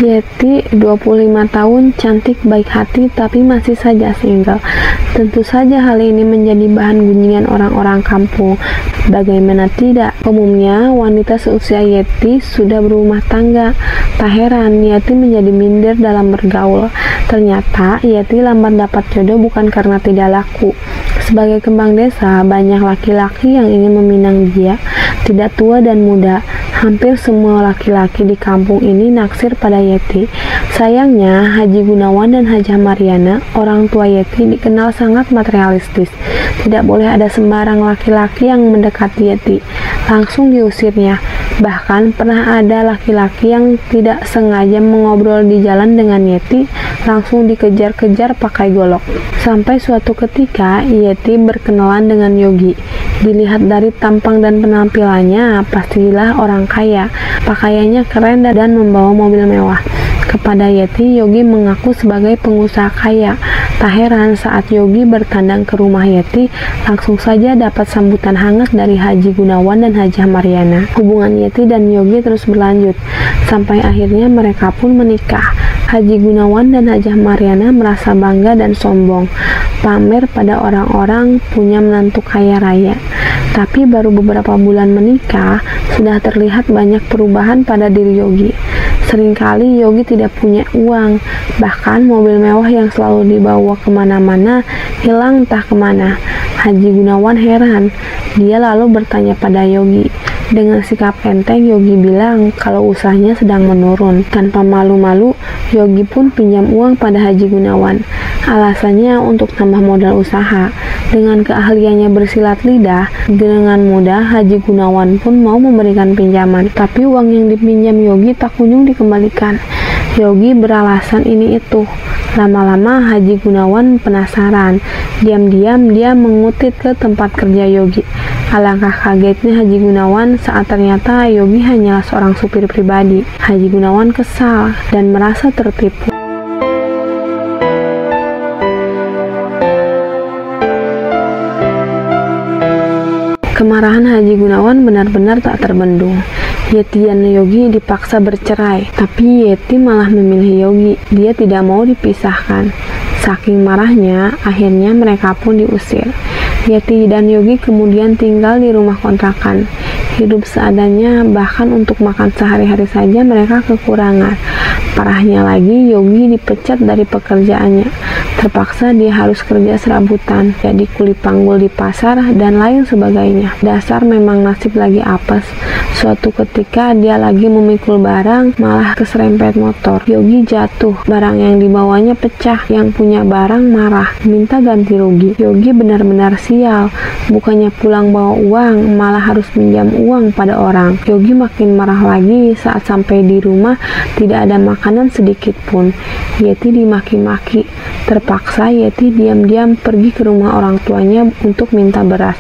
Yeti 25 tahun, cantik, baik hati, tapi masih saja single. Tentu saja hal ini menjadi bahan gunjingan orang-orang kampung. Bagaimana tidak? Umumnya wanita seusia Yeti sudah berumah tangga. Tak heran Yeti menjadi minder dalam bergaul. Ternyata Yeti lambat dapat jodoh bukan karena tidak laku. Sebagai kembang desa, banyak laki-laki yang ingin meminang dia. Tidak tua dan muda, hampir semua laki-laki di kampung ini naksir pada Yeti. Sayangnya, Haji Gunawan dan Hajah Mariana, orang tua Yeti, dikenal sangat materialistis. Tidak boleh ada sembarang laki-laki yang mendekati Yeti. Langsung diusirnya. Bahkan pernah ada laki-laki yang tidak sengaja mengobrol di jalan dengan Yeti, langsung dikejar-kejar pakai golok. Sampai suatu ketika, Yeti berkenalan dengan Yogi. Dilihat dari tampang dan penampilannya, pastilah orang kaya. Pakaiannya keren dan membawa mobil mewah. Kepada Yeti, Yogi mengaku sebagai pengusaha kaya. Tak heran saat Yogi bertandang ke rumah Yeti, langsung saja dapat sambutan hangat dari Haji Gunawan dan Hajah Mariana. Hubungan Yeti dan Yogi terus berlanjut, sampai akhirnya mereka pun menikah. Haji Gunawan dan Hajah Mariana merasa bangga dan sombong, pamer pada orang-orang punya menantu kaya raya. Tapi baru beberapa bulan menikah, sudah terlihat banyak perubahan pada diri Yogi. Seringkali Yogi tidak punya uang, bahkan mobil mewah yang selalu dibawa kemana-mana hilang entah kemana. Haji Gunawan heran, dia lalu bertanya pada Yogi. Dengan sikap enteng, Yogi bilang kalau usahanya sedang menurun. Tanpa malu-malu, Yogi pun pinjam uang pada Haji Gunawan. Alasannya untuk tambah modal usaha. Dengan keahliannya bersilat lidah, dengan mudah Haji Gunawan pun mau memberikan pinjaman. Tapi uang yang dipinjam Yogi tak kunjung dikembalikan. Yogi beralasan ini itu. Lama-lama Haji Gunawan penasaran. Diam-diam dia mengutit ke tempat kerja Yogi. Alangkah kagetnya Haji Gunawan saat ternyata Yogi hanyalah seorang supir pribadi. Haji Gunawan kesal dan merasa tertipu. Kemarahan Haji Gunawan benar-benar tak terbendung. Yeti dan Yogi dipaksa bercerai, tapi Yeti malah memilih Yogi. Dia tidak mau dipisahkan. Saking marahnya, akhirnya mereka pun diusir. Yeti dan Yogi kemudian tinggal di rumah kontrakan. Hidup seadanya, bahkan untuk makan sehari-hari saja mereka kekurangan. Parahnya lagi, Yogi dipecat dari pekerjaannya. Terpaksa dia harus kerja serabutan, jadi kuli panggul di pasar, dan lain sebagainya. Dasar memang nasib lagi apes. Suatu ketika dia lagi memikul barang, malah keserempet motor. Yogi jatuh, barang yang dibawanya pecah. Yang punya barang marah, minta ganti rugi. Yogi benar-benar sial. Bukannya pulang bawa uang, malah harus pinjam uang pada orang. Yogi makin marah lagi saat sampai di rumah tidak ada makanan sedikit pun. Yeti dimaki-maki. Terpaksa Yeti diam-diam pergi ke rumah orang tuanya untuk minta beras.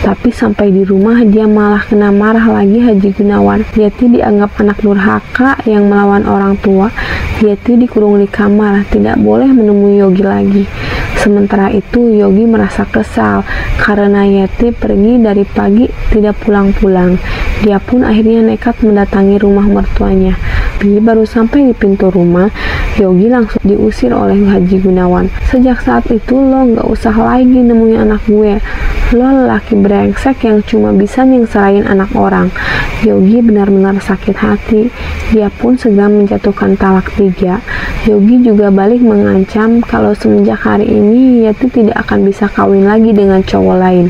Tapi sampai di rumah dia malah kena marah lagi Haji Gunawan. Yeti dianggap anak durhaka yang melawan orang tua. Yeti dikurung di kamar, tidak boleh menemui Yogi lagi. Sementara itu Yogi merasa kesal karena Yeti pergi dari pagi tidak pulang-pulang. Dia pun akhirnya nekat mendatangi rumah mertuanya. Tapi baru sampai di pintu rumah, Yogi langsung diusir oleh Haji Gunawan. Sejak saat itu lo gak usah lagi nemuin anak gue. Lo lelaki brengsek yang cuma bisa nyengsarain anak orang. Yogi benar-benar sakit hati. Dia pun segera menjatuhkan talak 3. Yogi juga balik mengancam kalau semenjak hari ini Yeti tidak akan bisa kawin lagi dengan cowok lain.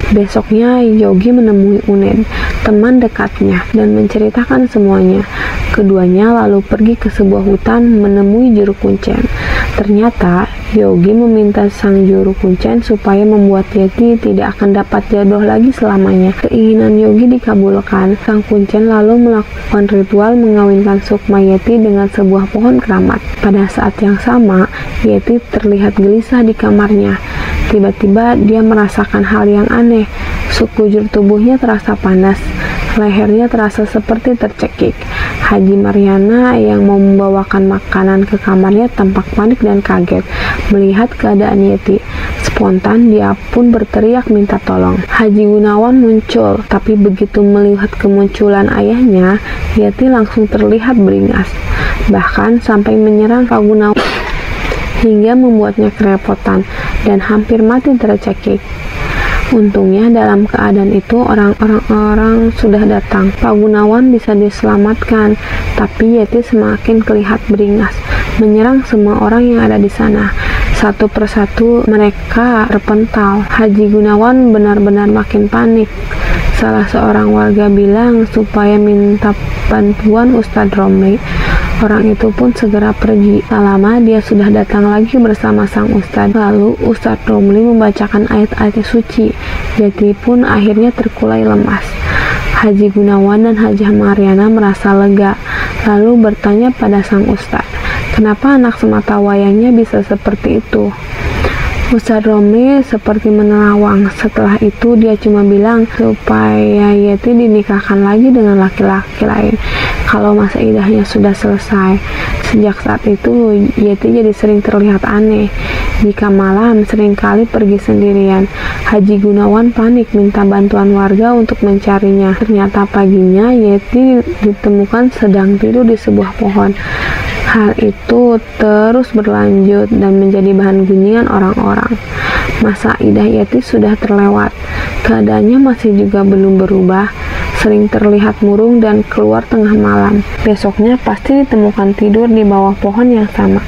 Besoknya Yogi menemui Unen, teman dekatnya, dan menceritakan semuanya. Keduanya lalu pergi ke sebuah hutan menemui juru kuncen. Ternyata Yogi meminta sang juru kuncen supaya membuat Yeti tidak akan dapat jodoh lagi selamanya. Keinginan Yogi dikabulkan. Sang kuncen lalu melakukan ritual mengawinkan Sukma Yeti dengan sebuah pohon keramat. Pada saat yang sama, Yeti terlihat gelisah di kamarnya. Tiba-tiba dia merasakan hal yang aneh. Sekujur tubuhnya terasa panas. Lehernya terasa seperti tercekik. Haji Mariana yang mau membawakan makanan ke kamarnya tampak panik dan kaget melihat keadaan Yeti. Spontan dia pun berteriak minta tolong. Haji Gunawan muncul, tapi begitu melihat kemunculan ayahnya, Yeti langsung terlihat beringas. Bahkan sampai menyerang Pak Gunawan hingga membuatnya kerepotan dan hampir mati tercekik. Untungnya dalam keadaan itu orang-orang sudah datang. Pak Gunawan bisa diselamatkan, tapi Yeti semakin terlihat beringas, menyerang semua orang yang ada di sana. Satu persatu mereka terpental. Haji Gunawan benar-benar makin panik. Salah seorang warga bilang supaya minta bantuan Ustadz Romli. Orang itu pun segera pergi. Tak lama dia sudah datang lagi bersama sang ustadz. Lalu Ustadz Romli membacakan ayat-ayat suci. Yeti pun akhirnya terkulai lemas. Haji Gunawan dan Hajah Mariana merasa lega, lalu bertanya pada sang ustadz, kenapa anak semata wayangnya bisa seperti itu? Ustadz Romli seperti menerawang. Setelah itu dia cuma bilang supaya Yeti dinikahkan lagi dengan laki-laki lain kalau masa idahnya sudah selesai. Sejak saat itu Yeti jadi sering terlihat aneh. Jika malam seringkali pergi sendirian. Haji Gunawan panik minta bantuan warga untuk mencarinya. Ternyata paginya Yeti ditemukan sedang tidur di sebuah pohon. Hal itu terus berlanjut dan menjadi bahan gunjingan orang-orang. Masa idah Yeti sudah terlewat. Keadaannya masih juga belum berubah. Sering terlihat murung dan keluar tengah malam. Besoknya pasti ditemukan tidur di bawah pohon yang sama.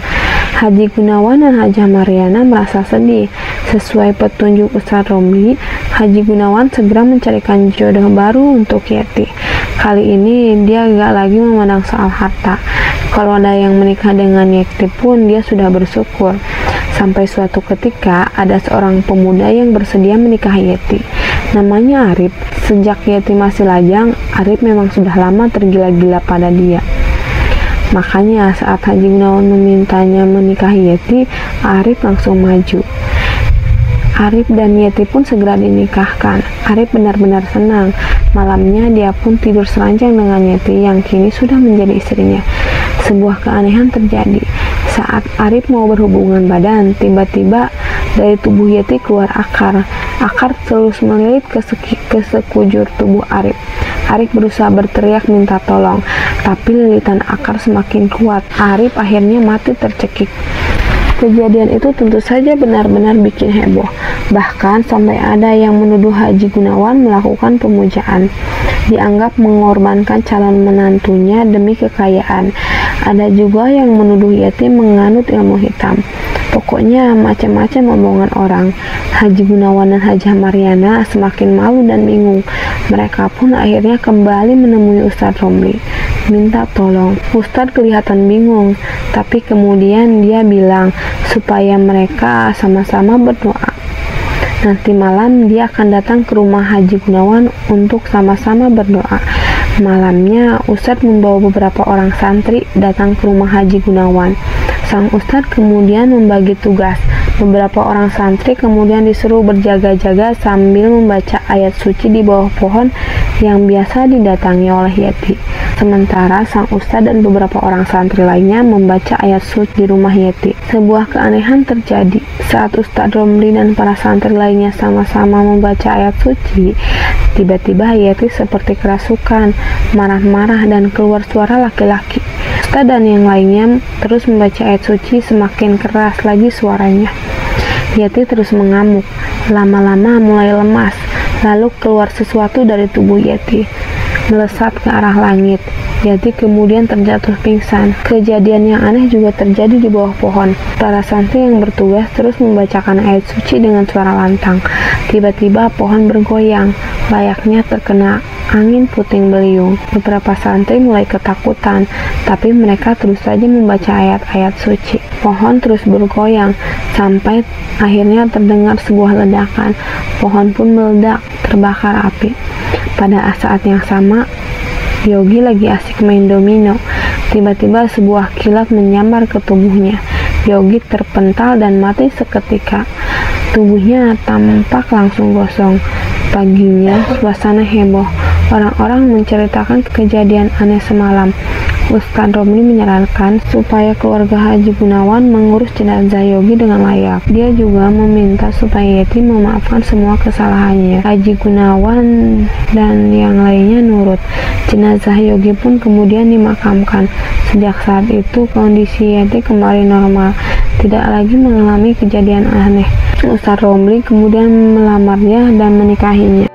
Haji Gunawan dan Hajah Mariana merasa sedih. Sesuai petunjuk Ustadz Romli, Haji Gunawan segera mencarikan jodoh baru untuk Yeti. Kali ini dia gak lagi memandang soal harta. Kalau ada yang menikah dengan Yeti pun dia sudah bersyukur. Sampai suatu ketika ada seorang pemuda yang bersedia menikahi Yeti. Namanya Arif. Sejak Yeti masih lajang, Arif memang sudah lama tergila-gila pada dia. Makanya saat Haji Gunawan memintanya menikahi Yeti, Arif langsung maju. Arif dan Yeti pun segera dinikahkan. Arif benar-benar senang. Malamnya dia pun tidur seranjang dengan Yeti yang kini sudah menjadi istrinya. Sebuah keanehan terjadi. Saat Arif mau berhubungan badan, tiba-tiba dari tubuh Yeti keluar akar. Akar terus melilit ke sekujur tubuh Arif. Arif berusaha berteriak minta tolong, tapi lilitan akar semakin kuat. Arif akhirnya mati tercekik. Kejadian itu tentu saja benar-benar bikin heboh. Bahkan sampai ada yang menuduh Haji Gunawan melakukan pemujaan. Dianggap mengorbankan calon menantunya demi kekayaan. Ada juga yang menuduh Yeti menganut ilmu hitam. Pokoknya macam-macam omongan orang. Haji Gunawan dan Hajah Mariana semakin malu dan bingung. Mereka pun akhirnya kembali menemui Ustadz Romli, minta tolong. Ustadz kelihatan bingung, tapi kemudian dia bilang supaya mereka sama-sama berdoa. Nanti malam dia akan datang ke rumah Haji Gunawan untuk sama-sama berdoa. Malamnya Ustadz membawa beberapa orang santri datang ke rumah Haji Gunawan. Sang Ustadz kemudian membagi tugas. Beberapa orang santri kemudian disuruh berjaga-jaga sambil membaca ayat suci di bawah pohon yang biasa didatangi oleh Yeti. Sementara sang Ustadz dan beberapa orang santri lainnya membaca ayat suci di rumah Yeti. Sebuah keanehan terjadi. Saat Ustadz Romli dan para santri lainnya sama-sama membaca ayat suci, tiba-tiba Yeti seperti kerasukan, marah-marah dan keluar suara laki-laki. Ustadz dan yang lainnya terus membaca ayat suci, semakin keras lagi suaranya. Yeti terus mengamuk, lama-lama mulai lemas, lalu keluar sesuatu dari tubuh Yeti, melesat ke arah langit. Yeti kemudian terjatuh pingsan. Kejadian yang aneh juga terjadi di bawah pohon. Para santri yang bertugas terus membacakan ayat suci dengan suara lantang. Tiba-tiba pohon bergoyang, layaknya terkena angin puting beliung. Beberapa santri mulai ketakutan, tapi mereka terus saja membaca ayat-ayat suci. Pohon terus bergoyang, sampai akhirnya terdengar sebuah ledakan. Pohon pun meledak, terbakar api. Pada saat yang sama, Yogi lagi asik main domino. Tiba-tiba sebuah kilat menyambar ke tubuhnya. Yogi terpental dan mati seketika. Tubuhnya tampak langsung gosong. Paginya suasana heboh. Orang-orang menceritakan kejadian aneh semalam. Ustadz Romli menyarankan supaya keluarga Haji Gunawan mengurus jenazah Yogi dengan layak. Dia juga meminta supaya Yeti memaafkan semua kesalahannya. Haji Gunawan dan yang lainnya nurut. Jenazah Yogi pun kemudian dimakamkan. Sejak saat itu kondisi Yeti kembali normal, tidak lagi mengalami kejadian aneh. Ustadz Romli kemudian melamarnya dan menikahinya.